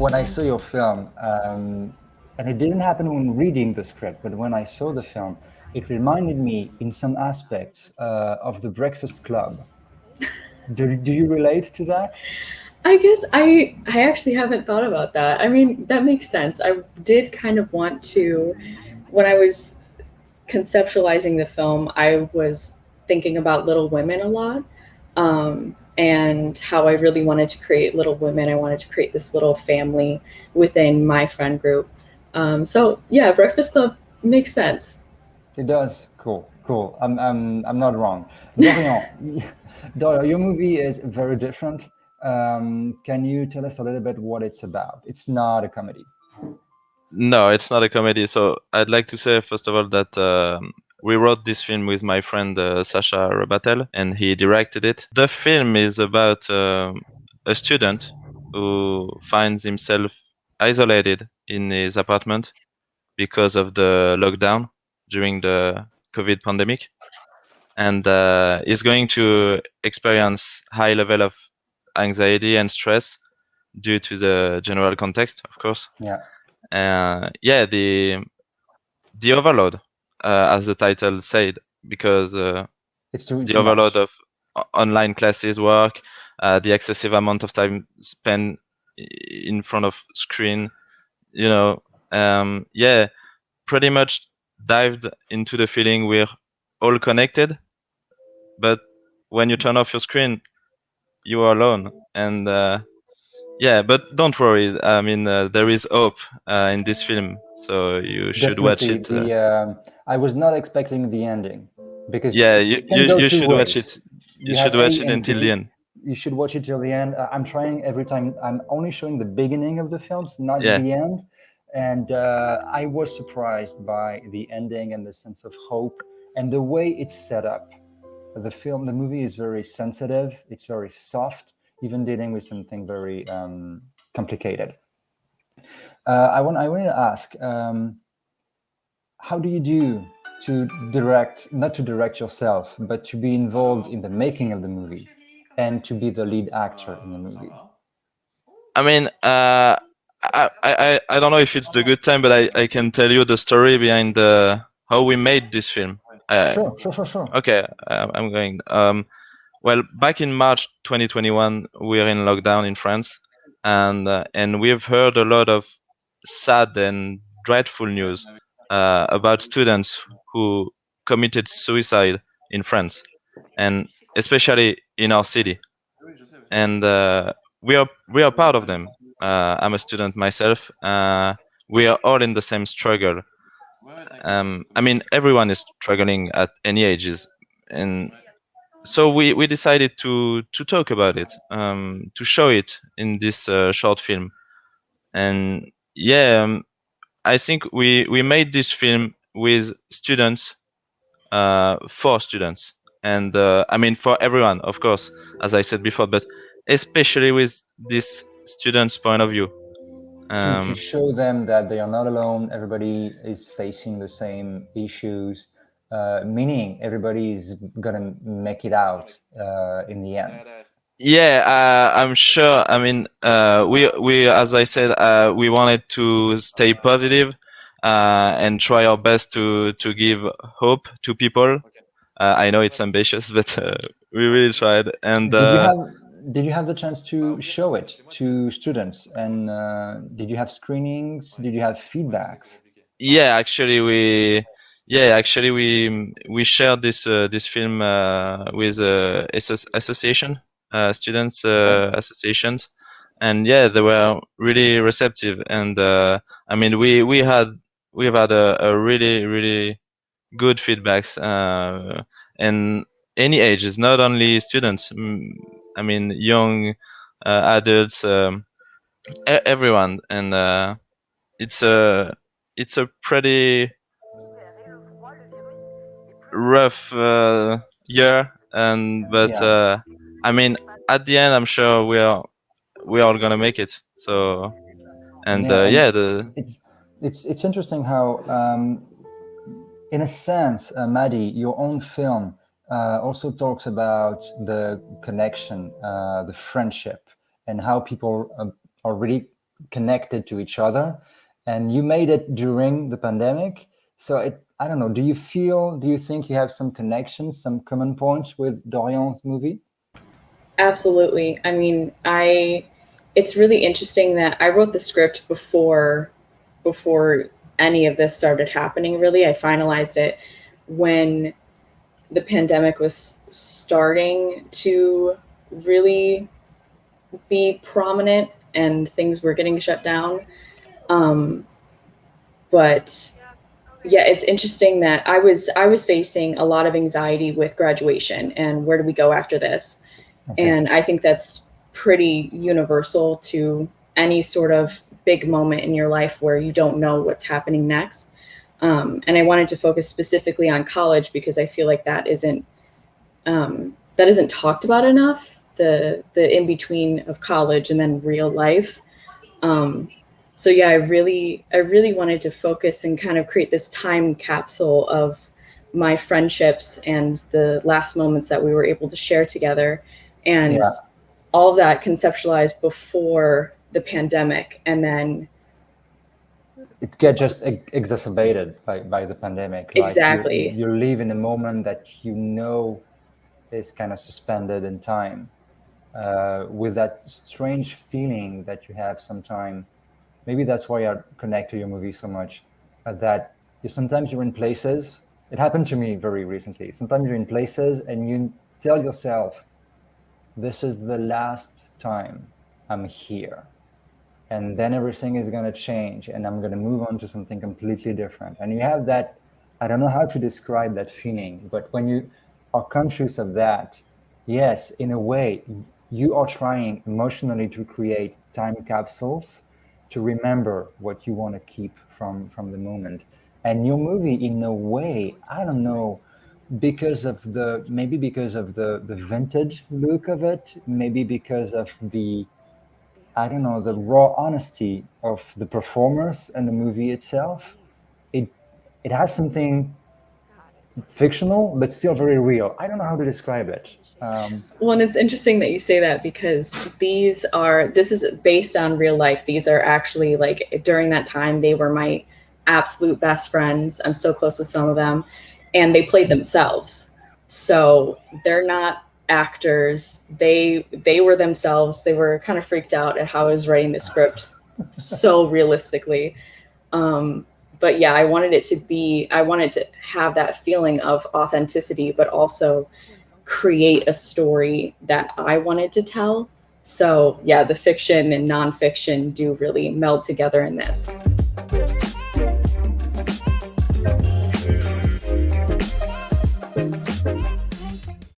when I saw your film, and it didn't happen when reading the script, but when I saw the film, it reminded me in some aspects of The Breakfast Club. Do you relate to that? I guess I actually haven't thought about that. I mean, that makes sense. I did kind of want to when I was conceptualizing the film, I was thinking about Little Women a lot. And how I really wanted to create Little Women. I wanted to create this little family within my friend group. So yeah, Breakfast Club makes sense. It does. Cool, cool. I'm not wrong. Dorian, Dorian, your movie is very different. Can you tell us a little bit what it's about? It's not a comedy. No, it's not a comedy. So I'd like to say first of all that we wrote this film with my friend Sasha Rabatel, and he directed it. The film is about a student who finds himself isolated in his apartment because of the lockdown during the COVID pandemic, and is going to experience high level of anxiety and stress due to the general context, of course. Yeah, Yeah, the overload, as the title said, because it's too the too overload much. of online classes, work, the excessive amount of time spent in front of screen, you know, yeah, pretty much dived into the feeling we're all connected, but when you turn off your screen, you are alone. And yeah, but don't worry. I mean, there is hope in this film, so you should watch Definitely, it. the I was not expecting the ending because Yeah, it can go you two should watch ways. it. You You have should A watch it and until the B. end. You should watch it till the end. I'm trying every time. I'm only showing the beginning of the films, not Yeah, the end. And I was surprised by the ending and the sense of hope and the way it's set up. The movie is very sensitive. It's very soft, even dealing with something very complicated. I wanted to ask, how do you do to direct, not to direct yourself, but to be involved in the making of the movie and to be the lead actor in the movie? I mean, I don't know if it's the good time, but I can tell you the story behind how we made this film. Uh, Sure, sure, sure, sure. okay, I'm going. Well, back in March 2021, we're in lockdown in France, and we've heard a lot of sad and dreadful news about students who committed suicide in France, and especially in our city. And we are part of them. I'm a student myself. We are all in the same struggle. I mean, everyone is struggling at any ages, and so we decided to talk about it, to show it in this short film. And yeah, I think we made this film with students, for students, and I mean for everyone, of course, as I said before, but especially with this students' point of view. To Um, show them that they are not alone, everybody is facing the same issues, meaning everybody is gonna make it out in the end. yeah, I'm sure. I mean, we as I said, we wanted to stay positive, and try our best to give hope to people. I know it's ambitious, but we really tried. And Did you have did you have the chance to show it to students? And did you have screenings? Did you have feedbacks? yeah, actually we shared this film with association, students Okay. associations, and yeah, they were really receptive. And I mean, we've had a really good feedbacks, and any ages, not only students. I mean, young, adults, everyone. And it's a it's a pretty rough year, and but Yeah. I mean, at the end, I'm sure we are all gonna make it. So, and Yeah, and yeah, the it's it's interesting how, in a sense, Maddie, your own film also talks about the connection, the friendship, and how people are really connected to each other, and you made it during the pandemic. So I don't know. Do you think you have some connections, some common points with Dorian's movie? Absolutely. I mean, it's really interesting that I wrote the script before any of this started happening, really. I finalized it when the pandemic was starting to really be prominent and things were getting shut down. Um, but yeah, it's interesting that I was facing a lot of anxiety with graduation and where do we go after this? Okay. And I think that's pretty universal to any sort of big moment in your life where you don't know what's happening next. And I wanted to focus specifically on college because I feel like that isn't talked about enough. The in between of college and then real life. Um, so yeah, I really wanted to focus and kind of create this time capsule of my friendships and the last moments that we were able to share together, and Yeah. all of that conceptualized before the pandemic, and then It gets just exacerbated by the pandemic. Like exactly. you live in a moment that is kind of suspended in time, with that strange feeling that you have sometimes. Maybe that's why I connect to your movie so much. That sometimes you're in places. It happened to me very recently. Sometimes you're in places and you tell yourself, "This is the last time I'm here." And then everything is going to change and I'm going to move on to something completely different. And you have that, I don't know how to describe that feeling, but when you are conscious of that, yes, in a way, you are trying emotionally to create time capsules to remember what you want to keep from the moment. And your movie, in a way, I don't know, because of the vintage look of it, maybe because of the, I don't know, the raw honesty of the performers and the movie itself. It it has something fictional, but still very real. I don't know how to describe it. Well, and it's interesting that you say that because this is based on real life. These are actually, like, during that time, they were my absolute best friends. I'm so close with some of them, and they played themselves. So they're not actors. They were themselves. They were kind of freaked out at how I was writing the script so realistically. But yeah, I wanted to have that feeling of authenticity, but also create a story that I wanted to tell. So yeah, the fiction and nonfiction do really meld together in this.